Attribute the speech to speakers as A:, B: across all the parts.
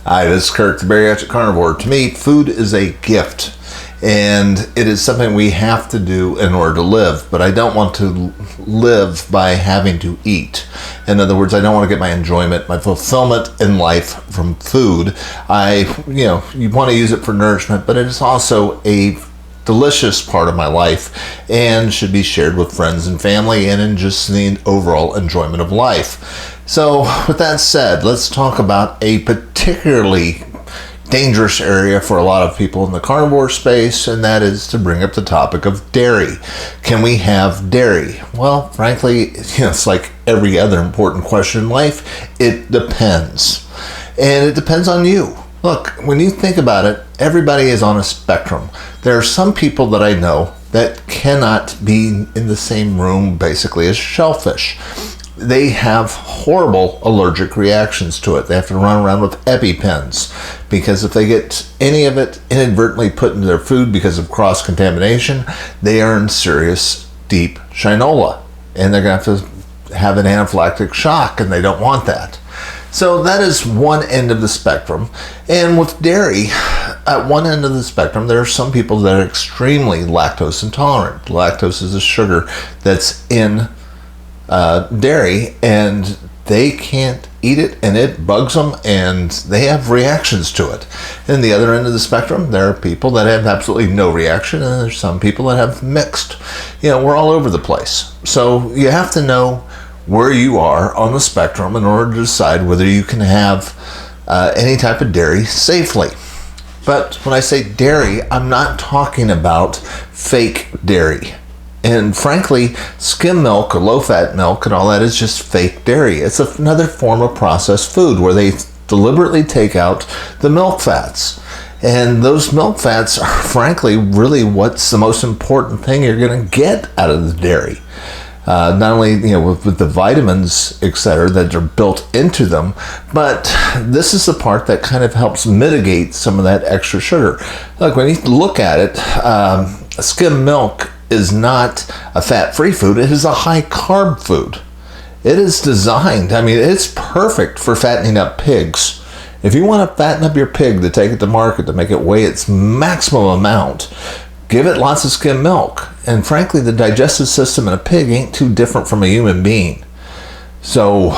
A: Hi, this is Kirk, the Bariatric Carnivore. To me, food is a gift, and it is something we have to do in order to live, but I don't want to live by having to eat. In other words, I don't want to get my enjoyment, my fulfillment in life from food. You want to use it for nourishment, but it is also a delicious part of my life and should be shared with friends and family and in just the overall enjoyment of life. So with that said, let's talk about a particularly dangerous area for a lot of people in the carnivore space, and that is to bring up the topic of dairy. Can we have dairy? Well, frankly, it's like every other important question in life. It depends. And it depends on you. Look, when you think about it, everybody is on a spectrum. There are some people that I know that cannot be in the same room basically as shellfish. They have horrible allergic reactions to it. They have to run around with EpiPens because if they get any of it inadvertently put into their food because of cross-contamination, they are in serious, deep shinola. And they're going to have an anaphylactic shock, and they don't want that. So that is one end of the spectrum. And with dairy, at one end of the spectrum, there are some people that are extremely lactose intolerant. Lactose is a sugar that's in dairy, and they can't eat it, and it bugs them, and they have reactions to it. And the other end of the spectrum, there are people that have absolutely no reaction, and there's some people that have mixed. We're all over the place. So you have to know where you are on the spectrum in order to decide whether you can have any type of dairy safely. But when I say dairy, I'm not talking about fake dairy. And frankly, skim milk or low-fat milk and all that is just fake dairy. It's another form of processed food where they deliberately take out the milk fats. And those milk fats are frankly really what's the most important thing you're going to get out of the dairy. Not only with the vitamins, etc., that are built into them, but this is the part that kind of helps mitigate some of that extra sugar. Look, when you look at it, skim milk is not a fat-free food. It is a high-carb food. It is designed, it's perfect for fattening up pigs. If you want to fatten up your pig to take it to market to make it weigh its maximum amount, give it lots of skim milk. And frankly, the digestive system in a pig ain't too different from a human being. So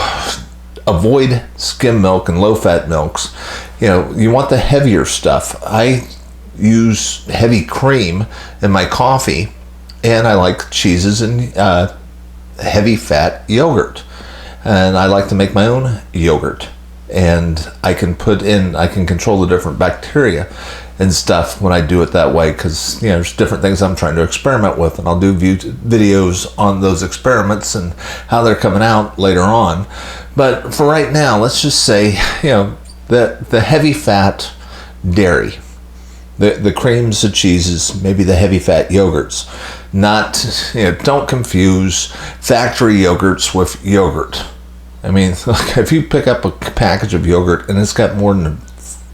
A: avoid skim milk and low-fat milks. You want the heavier stuff. I use heavy cream in my coffee, and I like cheeses and heavy fat yogurt. And I like to make my own yogurt. And I can control the different bacteria and stuff when I do it that way, because there's different things I'm trying to experiment with, and I'll do videos on those experiments and how they're coming out later on. But for right now, let's just say that the heavy fat dairy, the creams, the cheeses, maybe the heavy fat yogurts. Don't confuse factory yogurts with yogurt. If you pick up a package of yogurt and it's got more than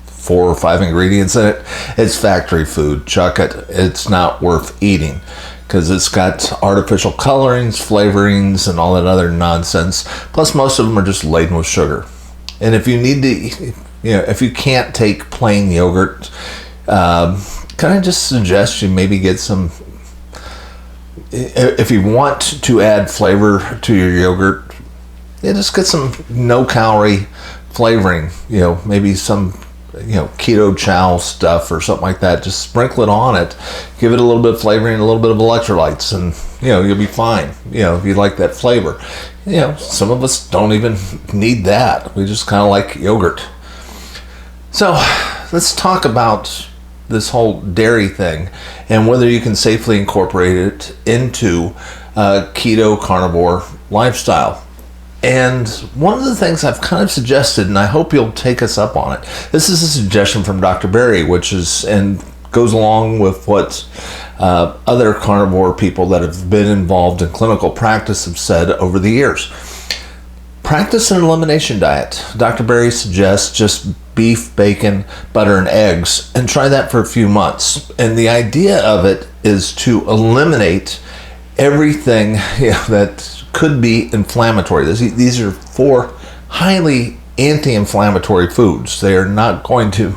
A: 4 or 5 ingredients in it, it's factory food. Chuck it. It's not worth eating because it's got artificial colorings, flavorings, and all that other nonsense. Plus, most of them are just laden with sugar. And if you need to, if you can't take plain yogurt, can I just suggest you maybe get some, if you want to add flavor to your yogurt, just get some no-calorie flavoring, maybe some, keto chow stuff or something like that. Just sprinkle it on it, give it a little bit of flavoring, a little bit of electrolytes, and, you'll be fine, if you like that flavor. Some of us don't even need that. We just kind of like yogurt. So let's talk about this whole dairy thing and whether you can safely incorporate it into a keto carnivore lifestyle. And one of the things I've kind of suggested, and I hope you'll take us up on it, this is a suggestion from Dr. Barry, which goes along with what other carnivore people that have been involved in clinical practice have said over the years. Practice an elimination diet. Dr. Barry suggests just beef, bacon, butter, and eggs, and try that for a few months. And the idea of it is to eliminate everything that could be inflammatory. These are 4 highly anti-inflammatory foods. They are not going to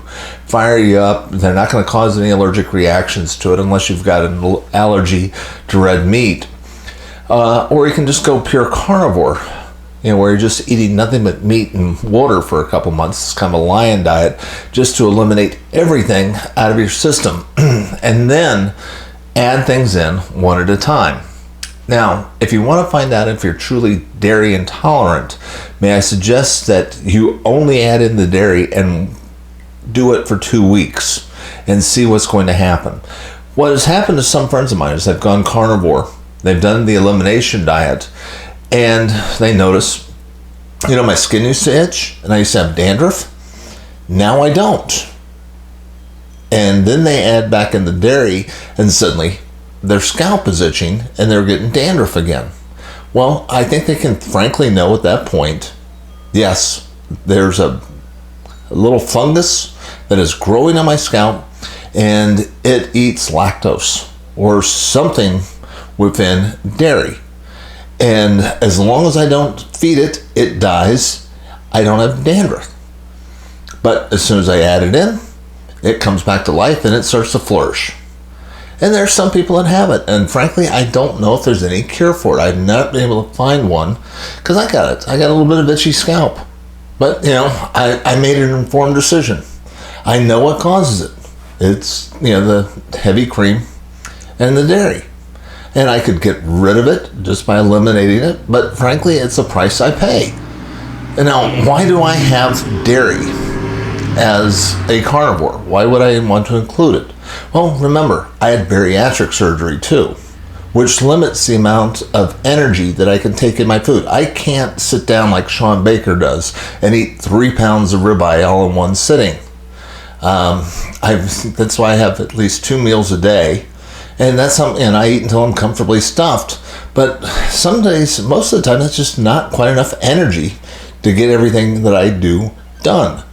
A: fire you up. They're not going to cause any allergic reactions to it unless you've got an allergy to red meat. Or you can just go pure carnivore, where you're just eating nothing but meat and water for a couple months. It's kind of a lion diet, just to eliminate everything out of your system and then add things in one at a time. Now, if you want to find out if you're truly dairy intolerant, may I suggest that you only add in the dairy and do it for 2 weeks and see what's going to happen. What has happened to some friends of mine is they've gone carnivore. They've done the elimination diet, and they notice, my skin used to itch, and I used to have dandruff. Now I don't. And then they add back in the dairy, and suddenly their scalp is itching, and they're getting dandruff again. Well, I think they can frankly know at that point, yes, there's a little fungus that is growing on my scalp, and it eats lactose or something within dairy. And as long as I don't feed it, it dies. I don't have dandruff. But as soon as I add it in, it comes back to life and it starts to flourish. And there's some people that have it. And frankly, I don't know if there's any cure for it. I've not been able to find one because I got it. I got a little bit of itchy scalp. But, I made an informed decision. I know what causes it. It's, the heavy cream and the dairy. And I could get rid of it just by eliminating it. But frankly, it's a price I pay. And now, why do I have dairy as a carnivore? Why would I want to include it? Well, remember, I had bariatric surgery too, which limits the amount of energy that I can take in my food. I can't sit down like Sean Baker does and eat 3 pounds of ribeye all in one sitting. That's why I have at least 2 meals a day. And that's something, and I eat until I'm comfortably stuffed. But some days, most of the time, it's just not quite enough energy to get everything that I do done.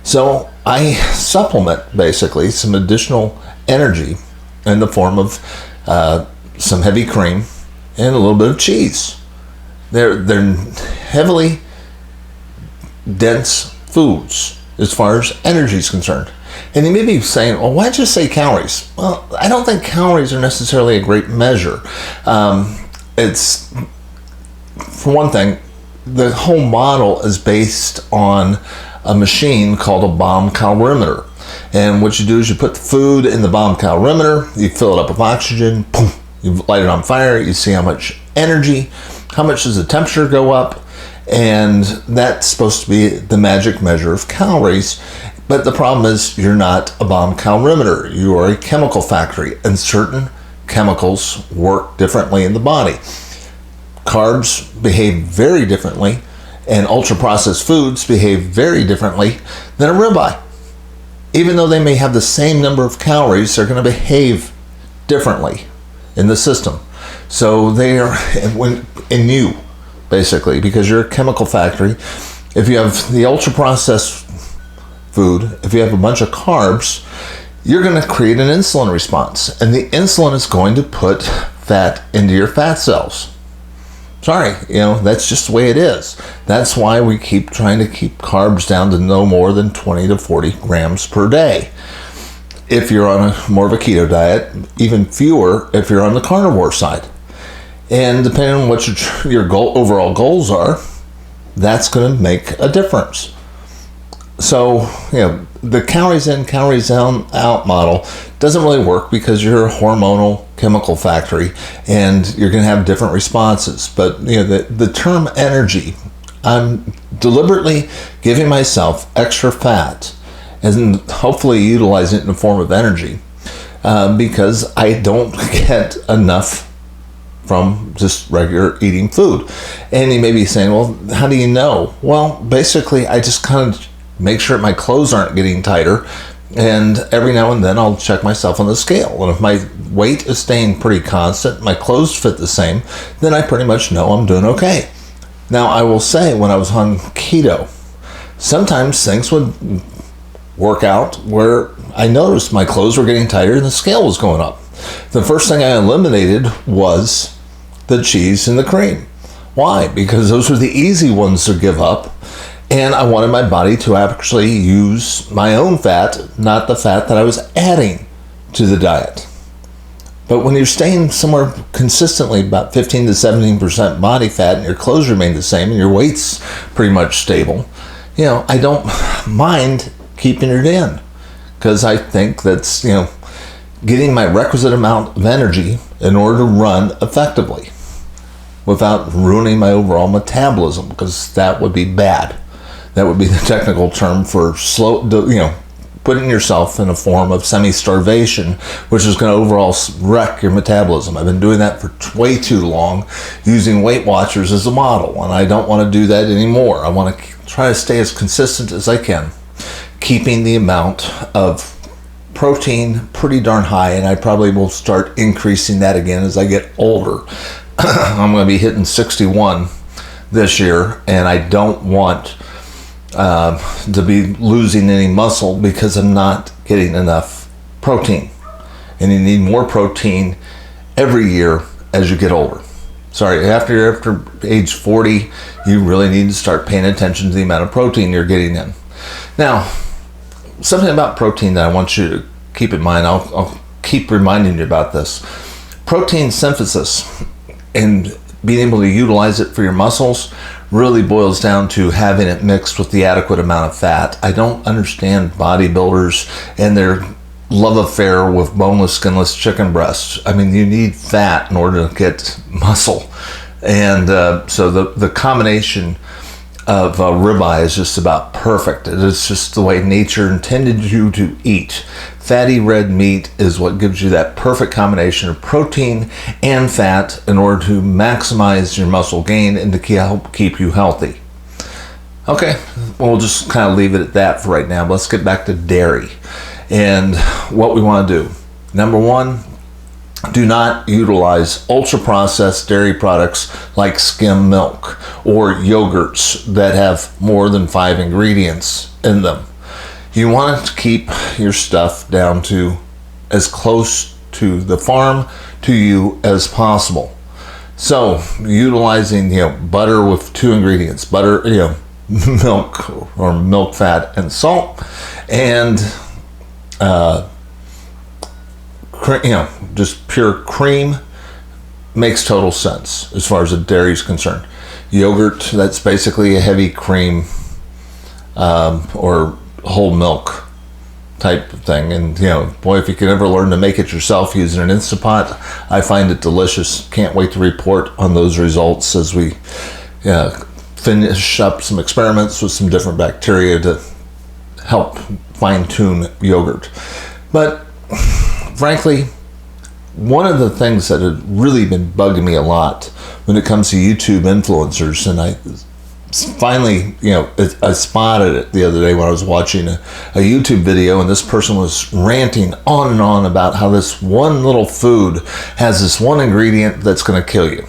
A: So I supplement, basically, some additional energy in the form of some heavy cream and a little bit of cheese. They're heavily dense foods as far as energy is concerned. And you may be saying, well, why'd you say calories? Well, I don't think calories are necessarily a great measure. It's, for one thing, the whole model is based on a machine called a bomb calorimeter. And what you do is you put the food in the bomb calorimeter, you fill it up with oxygen, boom, you light it on fire, you see how much energy, how much does the temperature go up, and that's supposed to be the magic measure of calories. But the problem is you're not a bomb calorimeter. You are a chemical factory, and certain chemicals work differently in the body. Carbs behave very differently, and ultra-processed foods behave very differently than a ribeye. Even though they may have the same number of calories, they're going to behave differently in the system. So they are in you, basically, because you're a chemical factory. If you have the ultra-processed food, if you have a bunch of carbs, you're going to create an insulin response, and the insulin is going to put fat into your fat cells. Sorry, that's just the way it is. That's why we keep trying to keep carbs down to no more than 20 to 40 grams per day. If you're on more of a keto diet, even fewer if you're on the carnivore side. And depending on what your overall goals are, that's going to make a difference. So, the calories in, calories out model doesn't really work because you're a hormonal chemical factory and you're going to have different responses. But, the term energy, I'm deliberately giving myself extra fat and hopefully utilizing it in the form of energy because I don't get enough from just regular eating food. And you may be saying, well, how do you know? Well, basically, I just kind of make sure my clothes aren't getting tighter, and every now and then I'll check myself on the scale. And if my weight is staying pretty constant, my clothes fit the same, then I pretty much know I'm doing okay. Now, I will say, when I was on keto, sometimes things would work out where I noticed my clothes were getting tighter and the scale was going up. The first thing I eliminated was the cheese and the cream. Why? Because those were the easy ones to give up. And I wanted my body to actually use my own fat, not the fat that I was adding to the diet. But when you're staying somewhere consistently about 15 to 17% body fat and your clothes remain the same and your weight's pretty much stable, I don't mind keeping it in, because I think that's, getting my requisite amount of energy in order to run effectively without ruining my overall metabolism, because that would be bad. That would be the technical term for putting yourself in a form of semi-starvation, which is going to overall wreck your metabolism. I've been doing that for way too long, using Weight Watchers as a model, and I don't want to do that anymore. I want to try to stay as consistent as I can, keeping the amount of protein pretty darn high, and I probably will start increasing that again as I get older. I'm going to be hitting 61 this year, and I don't want to be losing any muscle because I'm not getting enough protein. And you need more protein every year as you get older. Sorry, after age 40, you really need to start paying attention to the amount of protein you're getting in. Now, something about protein that I want you to keep in mind, I'll keep reminding you about this. Protein synthesis and being able to utilize it for your muscles really boils down to having it mixed with the adequate amount of fat. I don't understand bodybuilders and their love affair with boneless, skinless chicken breasts. I mean, you need fat in order to get muscle. And so the combination of ribeye is just about perfect. It is just the way nature intended you to eat. Fatty red meat is what gives you that perfect combination of protein and fat in order to maximize your muscle gain and to help keep you healthy. Okay, well, we'll just kind of leave it at that for right now. But let's get back to dairy and what we want to do. Number one, do not utilize ultra-processed dairy products like skim milk or yogurts that have more than 5 ingredients in them. You want to keep your stuff down to as close to the farm to you as possible. So, utilizing butter with 2 ingredients, butter, milk or milk fat and salt, and just pure cream makes total sense as far as the dairy is concerned. Yogurt, that's basically a heavy cream or whole milk type of thing. And boy, if you can ever learn to make it yourself using an Instapot, I find it delicious. Can't wait to report on those results as we finish up some experiments with some different bacteria to help fine-tune yogurt. But frankly, one of the things that had really been bugging me a lot when it comes to YouTube influencers, and I finally, I spotted it the other day when I was watching a YouTube video, and this person was ranting on and on about how this one little food has this one ingredient that's going to kill you.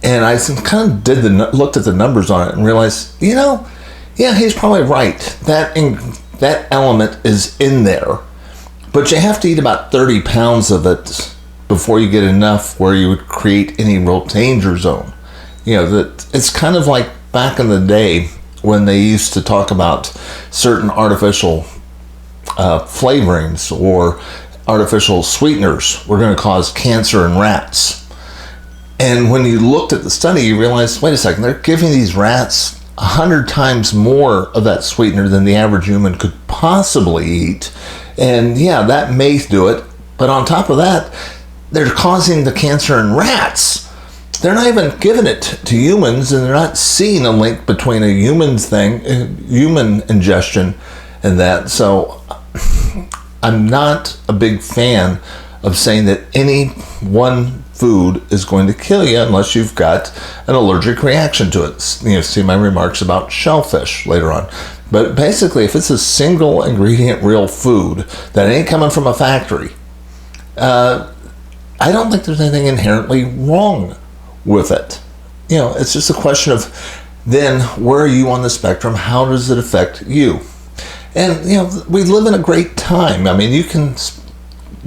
A: And I kind of looked at the numbers on it and realized, yeah, he's probably right. That element is in there. But you have to eat about 30 pounds of it before you get enough where you would create any real danger zone. That it's kind of like back in the day when they used to talk about certain artificial flavorings or artificial sweeteners were going to cause cancer in rats. And when you looked at the study, you realized, wait a second, they're giving these rats 100 times more of that sweetener than the average human could possibly eat. And yeah, that may do it, but on top of that, they're causing the cancer in rats. They're not even giving it to humans, and they're not seeing a link between a human ingestion and that. So I'm not a big fan of saying that any one food is going to kill you unless you've got an allergic reaction to it. See my remarks about shellfish later on. But basically, if it's a single ingredient real food that ain't coming from a factory, I don't think there's anything inherently wrong with it. It's just a question of then where are you on the spectrum? How does it affect you? And we live in a great time. I mean, you can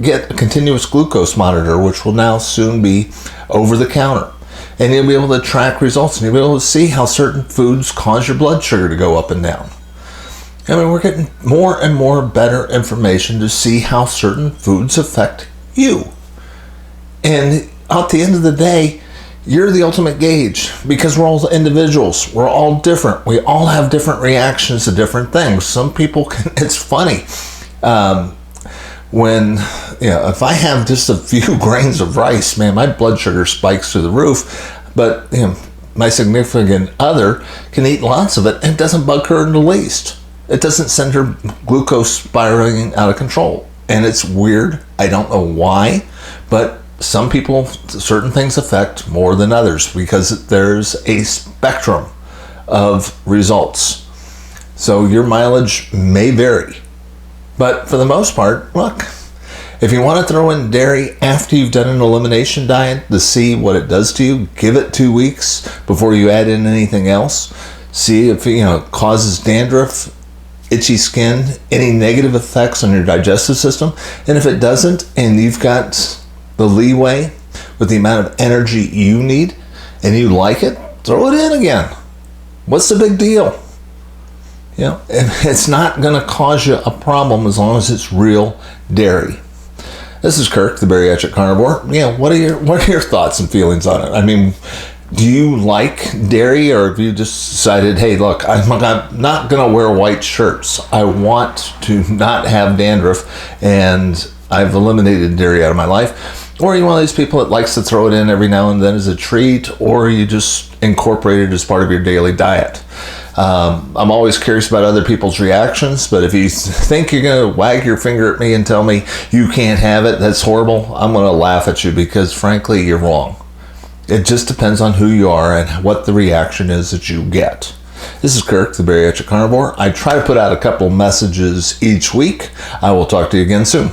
A: get a continuous glucose monitor, which will now soon be over the counter. And you'll be able to track results, and you'll be able to see how certain foods cause your blood sugar to go up and down. I mean, we're getting more and more better information to see how certain foods affect you. And at the end of the day, you're the ultimate gauge, because we're all individuals. We're all different. We all have different reactions to different things. Some people can, it's funny. When, if I have just a few grains of rice, man, my blood sugar spikes through the roof. But, my significant other can eat lots of it, and it doesn't bug her in the least. It doesn't send her glucose spiraling out of control. And it's weird. I don't know why, but some people, certain things affect more than others, because there's a spectrum of results. So your mileage may vary. But for the most part, look, if you want to throw in dairy after you've done an elimination diet to see what it does to you, give it 2 weeks before you add in anything else. See if it causes dandruff, itchy skin, any negative effects on your digestive system. And if it doesn't, and you've got the leeway with the amount of energy you need, and you like it, throw it in again. What's the big deal? And it's not going to cause you a problem as long as it's real dairy. This is Kirk, the Bariatric Carnivore. What are your thoughts and feelings on it? I mean, do you like dairy, or have you just decided, hey, look, I'm not going to wear white shirts. I want to not have dandruff, and I've eliminated dairy out of my life? Or are you one of these people that likes to throw it in every now and then as a treat, or you just incorporate it as part of your daily diet? I'm always curious about other people's reactions, but if you think you're going to wag your finger at me and tell me you can't have it, that's horrible, I'm going to laugh at you, because frankly, you're wrong. It just depends on who you are and what the reaction is that you get. This is Kirk, the Bariatric Carnivore. I try to put out a couple messages each week. I will talk to you again soon.